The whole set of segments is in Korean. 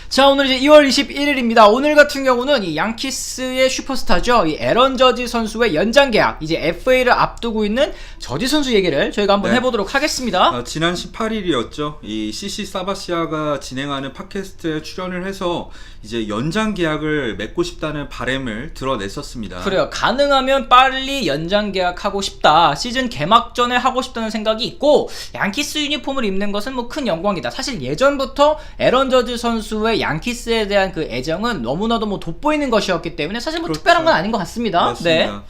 자, 오늘 이제 2월 21일입니다. 오늘 같은 경우는 이 양키스의 슈퍼스타죠. 이 에런 저지 선수의 연장 계약, 이제 FA를 앞두고 있는 저지 선수 얘기를 저희가 한번 해보도록 하겠습니다. 지난 18일이었죠. 이 CC 사바시아가 진행하는 팟캐스트에 출연을 해서 이제 연장 계약을 맺고 싶다는 바람을 드러냈었습니다. 그래요. 가능하면 빨리 연장 계약하고 싶다. 시즌 개막 전에 하고 싶다는 생각이 있고, 양키스 유니폼을 입는 것은 뭐 큰 영광이다. 사실 예전부터 에런 저지 선수의 양키스에 대한 그 애정은 너무나도 뭐 돋보이는 것이었기 때문에 사실 뭐 그렇죠. 특별한 건 아닌 것 같습니다. 맞습니다.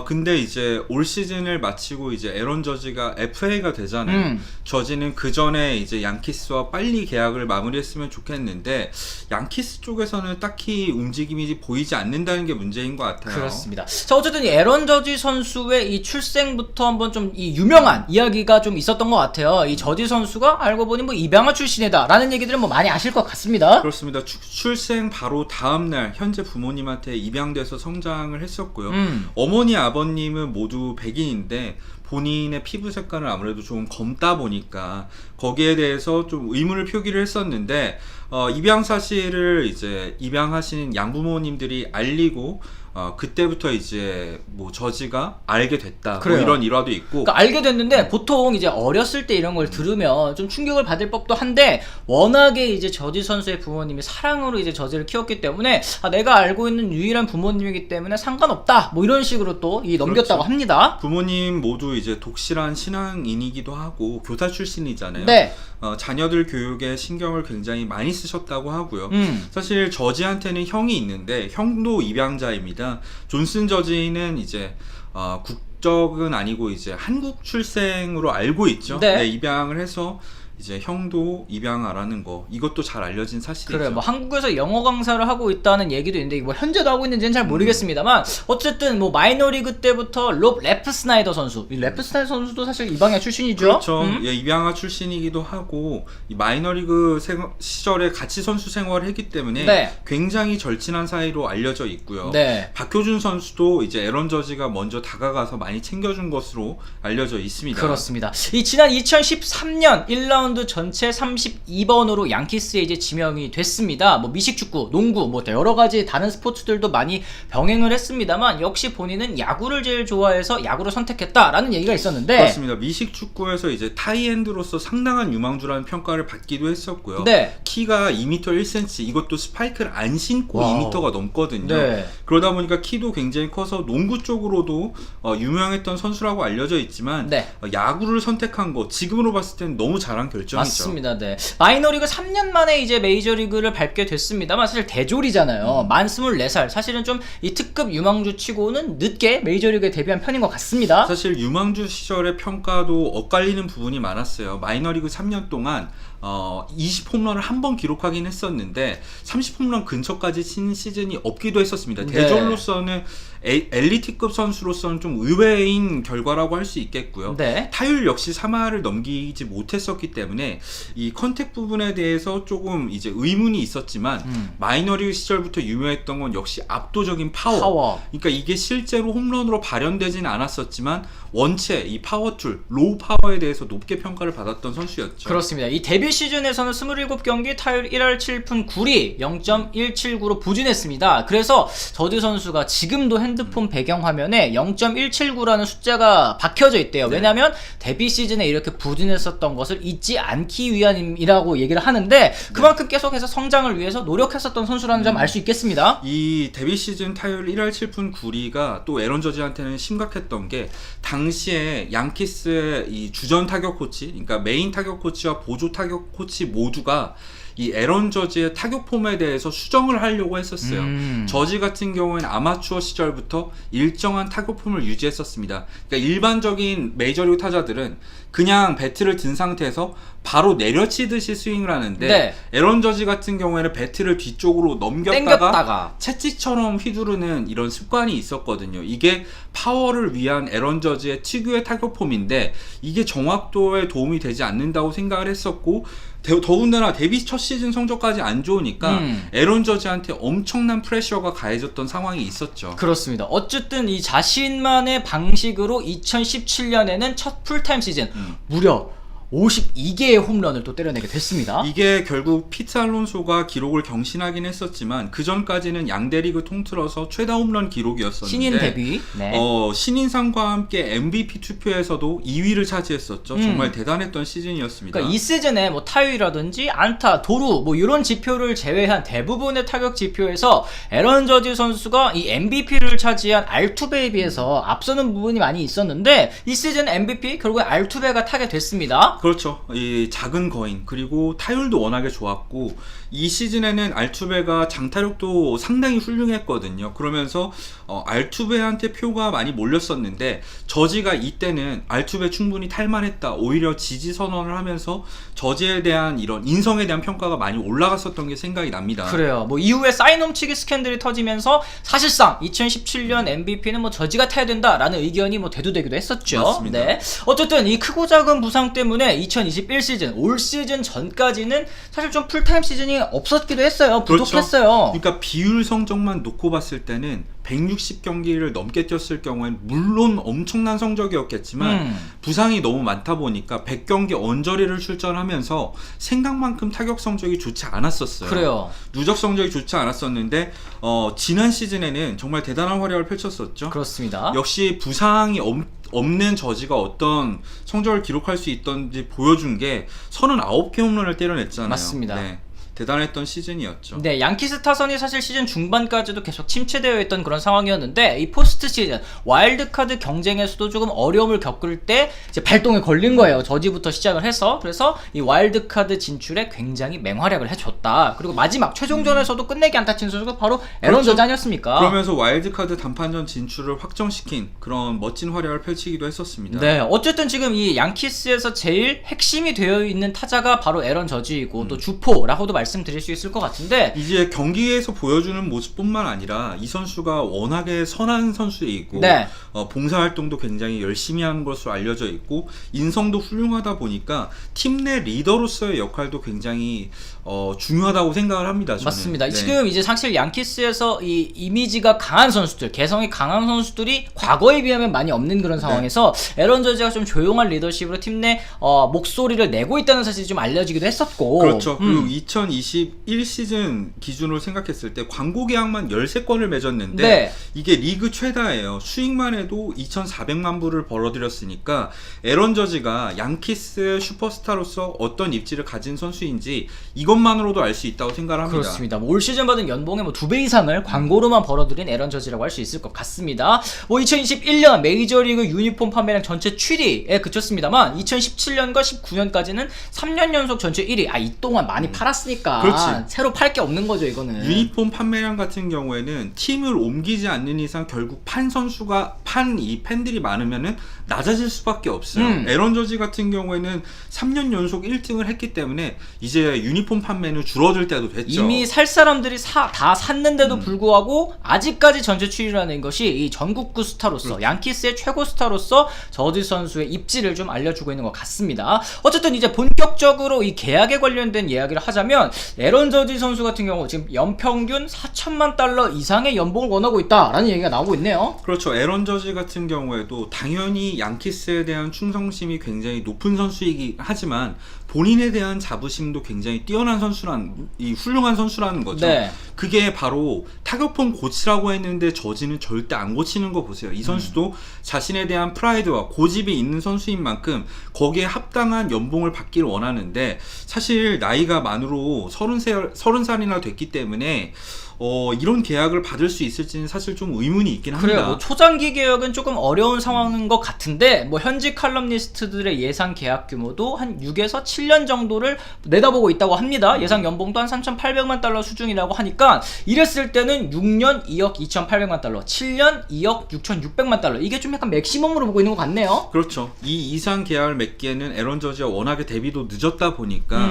근데 이제 올 시즌을 마치고 이제 에런 저지가 FA가 되잖아요. 저지는 그 전에 이제 양키스와 빨리 계약을 마무리했으면 좋겠는데 양키스 쪽에서는 딱히 움직임이 보이지 않는다는 게 문제인 것 같아요. 그렇습니다. 자, 어쨌든 이 에런 저지 선수의 이 출생부터 한번 좀 이 유명한 이야기가 좀 있었던 것 같아요. 이 저지 선수가 알고 보니 뭐 입양아 출신이다라는 얘기들은 뭐 많이 아실 것 같습니다. 그렇습니다. 출생 바로 다음 날 현재 부모님한테 입양돼서 성장을 했었고요. 어머니 아버님은 모두 백인인데 본인의 피부 색깔은 아무래도 좀 검다 보니까 거기에 대해서 좀 의문을 표기를 했었는데 입양 사실을 이제 입양하신 양부모님들이 알리고 그때부터 이제 뭐 저지가 알게 됐다. 뭐 이런 일화도 있고. 그러니까 알게 됐는데 보통 이제 어렸을 때 이런 걸 들으면 좀 충격을 받을 법도 한데 워낙에 이제 저지 선수의 부모님이 사랑으로 이제 저지를 키웠기 때문에 내가 알고 있는 유일한 부모님이기 때문에 상관없다. 뭐 이런 식으로 또 넘겼다고 그렇죠. 합니다. 부모님 모두 이제 독실한 신앙인이기도 하고 교사 출신이잖아요. 네. 자녀들 교육에 신경을 굉장히 많이 쓰셨다고 하고요. 사실 저지한테는 형이 있는데 형도 입양자입니다. 존슨 저지는 이제 국적은 아니고 이제 한국 출생으로 알고 있죠. 네. 입양을 해서 이제 형도 입양하라는 거 이것도 잘 알려진 사실이죠. 그래, 뭐 한국에서 영어 강사를 하고 있다는 얘기도 있는데 뭐 현재도 하고 있는지는 잘 모르겠습니다만 어쨌든 뭐 마이너리그 때부터 랩 스나이더 선수, 이 랩 스나이더 선수도 사실 입양아 출신이죠. 그렇죠. 예, 입양아 출신이기도 하고 이 마이너리그 시절에 같이 선수 생활을 했기 때문에 굉장히 절친한 사이로 알려져 있고요. 박효준 선수도 이제 에런 저지가 먼저 다가가서 많이 챙겨준 것으로 알려져 있습니다. 그렇습니다. 이 지난 2013년 1라운드 전체 32번으로 양키스에 이제 지명이 됐습니다. 뭐 미식축구, 농구, 뭐 여러 가지 다른 스포츠들도 많이 병행을 했습니다만 역시 본인은 야구를 제일 좋아해서 야구를 선택했다라는 얘기가 있었는데 그렇습니다. 미식축구에서 이제 타이엔드로서 상당한 유망주라는 평가를 받기도 했었고요. 키가 2m 1cm, 이것도 스파이크를 안 신고 2m가 넘거든요. 그러다 보니까 키도 굉장히 커서 농구 쪽으로도 유명했던 선수라고 알려져 있지만 야구를 선택한 거 지금으로 봤을 때는 너무 잘한 결정이죠. 맞습니다. 마이너리그 3년 만에 이제 메이저리그를 밟게 됐습니다만 사실 대졸이잖아요. 만 24살. 사실은 좀 이 특급 유망주 치고는 늦게 메이저리그에 데뷔한 편인 것 같습니다. 사실 유망주 시절의 평가도 엇갈리는 부분이 많았어요. 마이너리그 3년 동안 20홈런을 한 번 기록하긴 했었는데 30홈런 근처까지 친 시즌이 없기도 했었습니다. 대졸로서는 엘리트급 선수로서는 좀 의외인 결과라고 할 수 있겠고요. 타율 역시 3할을 넘기지 못했었기 때문에 이 컨택 부분에 대해서 조금 이제 의문이 있었지만 마이너리그 시절부터 유명했던 건 역시 압도적인 파워. 그러니까 이게 실제로 홈런으로 발현되지는 않았었지만 원체 이 파워툴, 로우 파워에 대해서 높게 평가를 받았던 선수였죠. 그렇습니다. 이 데뷔 시즌에서는 27경기 타율 1할 7푼 9리 0.179로 부진했습니다. 그래서 저지 선수가 지금도 핸드폰 배경화면에 0.179라는 숫자가 박혀져 있대요. 왜냐하면 데뷔 시즌에 이렇게 부진했었던 것을 잊지 않기 위함이라고 얘기를 하는데 그만큼 계속해서 성장을 위해서 노력했었던 선수라는 점 알 수 있겠습니다. 이 데뷔 시즌 타율 1할 7푼 9리가 또 에런 저지한테는 심각했던 게 당시에 양키스의 이 주전 타격 코치, 그러니까 메인 타격 코치와 보조 타격 코치 모두가 이 에런 저지의 타격 폼에 대해서 수정을 하려고 했었어요. 저지 같은 경우에는 아마추어 시절부터 일정한 타격 폼을 유지했었습니다. 그러니까 일반적인 메이저리그 타자들은 그냥 배트를 든 상태에서 바로 내려치듯이 스윙을 하는데 에런 저지 같은 경우에는 배트를 뒤쪽으로 넘겼다가 채찍처럼 휘두르는 이런 습관이 있었거든요. 이게 파워를 위한 에런 저지의 특유의 타격 폼인데 이게 정확도에 도움이 되지 않는다고 생각을 했었고 더군다나 데뷔 첫 시즌 성적까지 안 좋으니까 에런 저지한테 엄청난 프레셔가 가해졌던 상황이 있었죠. 그렇습니다. 어쨌든 이 자신만의 방식으로 2017년에는 첫 풀타임 시즌 무려 52개의 홈런을 또 때려내게 됐습니다. 이게 결국 피트 알론소가 기록을 경신하긴 했었지만 그 전까지는 양대 리그 통틀어서 최다 홈런 기록이었었는데 신인 데뷔. 네. 신인상과 함께 MVP 투표에서도 2위를 차지했었죠. 정말 대단했던 시즌이었습니다. 그러니까 이 시즌에 뭐 타율이라든지 안타, 도루 뭐 이런 지표를 제외한 대부분의 타격 지표에서 에런 저지 선수가 이 MVP를 차지한 알투베에 비해서 앞서는 부분이 많이 있었는데 이 시즌 MVP 결국에 알투베가 타게 됐습니다. 그렇죠. 이 작은 거인 그리고 타율도 워낙에 좋았고 이 시즌에는 알투베가 장타력도 상당히 훌륭했거든요. 그러면서 알투베한테 표가 많이 몰렸었는데 저지가 이때는 알투베 충분히 탈만했다. 오히려 지지 선언을 하면서 저지에 대한 이런 인성에 대한 평가가 많이 올라갔었던 게 생각이 납니다. 그래요. 뭐 이후에 사인 홈치기 스캔들이 터지면서 사실상 2017년 MVP는 뭐 저지가 타야 된다라는 의견이 뭐 대두되기도 했었죠. 맞습니다. 네. 어쨌든 이 크고 작은 부상 때문에 2021 시즌 올 시즌 전까지는 사실 좀 풀타임 시즌이 없었기도 했어요. 부족했어요. 그러니까 비율 성적만 놓고 봤을 때는 160경기를 넘게 뛰었을 경우엔 물론 엄청난 성적이었겠지만 부상이 너무 많다 보니까 100경기 언저리를 출전하면서 생각만큼 타격 성적이 좋지 않았었어요. 그래요. 누적 성적이 좋지 않았었는데 지난 시즌에는 정말 대단한 활약을 펼쳤었죠. 그렇습니다. 역시 부상이 없는 저지가 어떤 성적을 기록할 수 있던지 보여준 게 39개 홈런을 때려냈잖아요. 맞습니다. 네. 대단했던 시즌이었죠. 네, 양키스 타선이 사실 시즌 중반까지도 계속 침체되어 있던 그런 상황이었는데 이 포스트 시즌 와일드카드 경쟁에서도 조금 어려움을 겪을 때 이제 발동에 걸린 거예요. 저지부터 시작을 해서 그래서 이 와일드카드 진출에 굉장히 맹활약을 해줬다. 그리고 마지막 최종전에서도 끝내기 안타 친 선수가 바로 에런 그렇죠. 저지 아니었습니까? 그러면서 와일드카드 단판전 진출을 확정시킨 그런 멋진 활약을 펼치기도 했었습니다. 네, 어쨌든 지금 이 양키스에서 제일 핵심이 되어 있는 타자가 바로 에런 저지이고 또 주포라고도 말씀드릴 수 있을 것 같은데 이제 경기에서 보여주는 모습뿐만 아니라 이 선수가 워낙에 선한 선수이고 네. 봉사활동도 굉장히 열심히 하는 것으로 알려져 있고 인성도 훌륭하다 보니까 팀 내 리더로서의 역할도 굉장히 중요하다고 생각을 합니다. 저는. 맞습니다. 네. 지금 이제 사실 양키스에서 이 이미지가 강한 선수들, 개성이 강한 선수들이 과거에 비하면 많이 없는 그런 상황에서 에런 저지가 좀 조용한 리더십으로 팀 내 목소리를 내고 있다는 사실이 좀 알려지기도 했었고 그렇죠. 그리고 2021 시즌 기준으로 생각했을 때 광고 계약만 13건을 맺었는데 네. 이게 리그 최다예요. 수익만 해도 2,400만 불을 벌어들였으니까 에런 저지가 양키스의 슈퍼스타로서 어떤 입지를 가진 선수인지 이것만으로도 알 수 있다고 생각을 합니다. 그렇습니다. 올 시즌 받은 연봉의 뭐 2배 이상을 광고로만 벌어들인 에런 저지라고 할 수 있을 것 같습니다. 뭐 2021년 메이저리그 유니폼 판매량 전체 7위에 그쳤습니다만 2017년과 19년까지는 3년 연속 전체 1위. 이 동안 많이 팔았으니까 그렇지. 새로 팔 게 없는 거죠, 이거는. 유니폼 판매량 같은 경우에는 팀을 옮기지 않는 이상 결국 이 팬들이 많으면은 낮아질 수밖에 없어요. 에런 저지 같은 경우에는 3년 연속 1등을 했기 때문에 이제 유니폼 판매는 줄어들 때도 됐죠. 이미 살 사람들이 다 샀는데도 불구하고 아직까지 전체 7위라는 것이 이 전국구 스타로서 양키스의 최고 스타로서 저지 선수의 입지를 좀 알려주고 있는 것 같습니다. 어쨌든 이제 본격적으로 이 계약에 관련된 이야기를 하자면 에런 저지 선수 같은 경우 지금 연평균 4천만 달러 이상의 연봉을 원하고 있다라는 얘기가 나오고 있네요. 그렇죠. 에런 저지 같은 경우에도 당연히 양키스에 대한 충성심이 굉장히 높은 선수이긴 하지만 본인에 대한 자부심도 굉장히 뛰어난 훌륭한 선수라는 거죠. 네. 그게 바로 타격폼 고치라고 했는데 저지는 절대 안 고치는 거 보세요. 이 선수도 자신에 대한 프라이드와 고집이 있는 선수인 만큼 거기에 합당한 연봉을 받기를 원하는데 사실 나이가 만으로 30살이나 됐기 때문에 이런 계약을 받을 수 있을지는 사실 좀 의문이 있긴 합니다. 그래요. 뭐 초장기 계약은 조금 어려운 상황인 것 같은데 뭐 현지 칼럼니스트들의 예상 계약 규모도 한 6에서 7년 정도를 내다보고 있다고 합니다. 예상 연봉도 한 3,800만 달러 수준이라고 하니까 이랬을 때는 6년 2억 2,800만 달러, 7년 2억 6,600만 달러 이게 좀 약간 맥시멈으로 보고 있는 것 같네요. 그렇죠. 이 이상 계약을 맺기에는 에런 저지가 워낙에 데뷔도 늦었다 보니까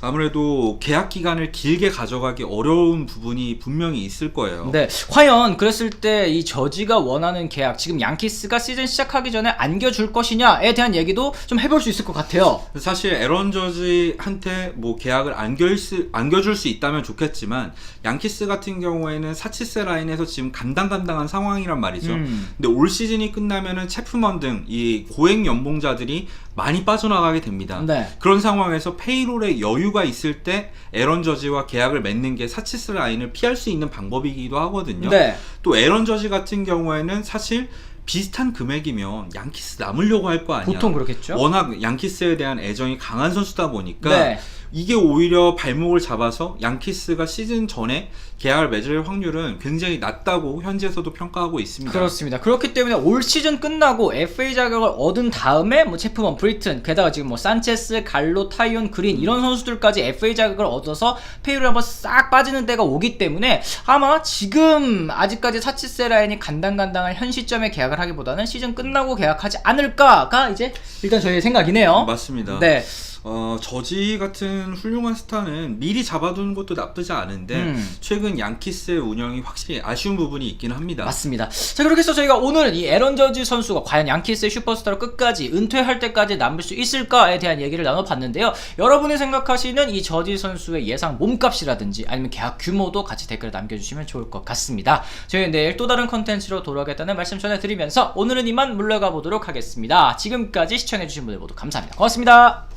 아무래도 계약 기간을 길게 가져가기 어려운 부분이 분명히 있을 거예요. 네, 과연 그랬을 때 이 저지가 원하는 계약 지금 양키스가 시즌 시작하기 전에 안겨줄 것이냐에 대한 얘기도 좀 해볼 수 있을 것 같아요. 사실 에런 저지한테 뭐 계약을 안겨줄 수 있다면 좋겠지만 양키스 같은 경우에는 사치세 라인에서 지금 간당간당한 상황이란 말이죠. 근데 올 시즌이 끝나면은 체프먼 등 이 고액 연봉자들이 많이 빠져나가게 됩니다. 네. 그런 상황에서 페이롤에 여유가 있을 때 에런 저지와 계약을 맺는 게 사치스 라인을 피할 수 있는 방법이기도 하거든요. 네. 또 에런 저지 같은 경우에는 사실 비슷한 금액이면 양키스 남으려고 할 거 아니야. 보통 그렇겠죠. 워낙 양키스에 대한 애정이 강한 선수다 보니까 네. 이게 오히려 발목을 잡아서 양키스가 시즌 전에 계약을 맺을 확률은 굉장히 낮다고 현지에서도 평가하고 있습니다. 그렇습니다. 그렇기 때문에 올 시즌 끝나고 FA 자격을 얻은 다음에 뭐 체프먼 브리튼, 게다가 지금 뭐 산체스, 갈로, 타이온, 그린 이런 선수들까지 FA 자격을 얻어서 페이로 한번 싹 빠지는 때가 오기 때문에 아마 지금 아직까지 사치스 라인이 간당간당한 현 시점에 계약을 하기보다는 시즌 끝나고 계약하지 않을까가 이제 일단 저희의 생각이네요. 맞습니다. 네. 저지 같은 훌륭한 스타는 미리 잡아두는 것도 나쁘지 않은데 최근 양키스의 운영이 확실히 아쉬운 부분이 있긴 합니다. 맞습니다. 자, 그렇게 해서 저희가 오늘은 이 에런 저지 선수가 과연 양키스의 슈퍼스타로 끝까지 은퇴할 때까지 남을 수 있을까에 대한 얘기를 나눠봤는데요. 여러분이 생각하시는 이 저지 선수의 예상 몸값이라든지 아니면 계약 규모도 같이 댓글에 남겨주시면 좋을 것 같습니다. 저희 내일 또 다른 컨텐츠로 돌아오겠다는 말씀 전해드리면서 오늘은 이만 물러가 보도록 하겠습니다. 지금까지 시청해주신 분들 모두 감사합니다. 고맙습니다.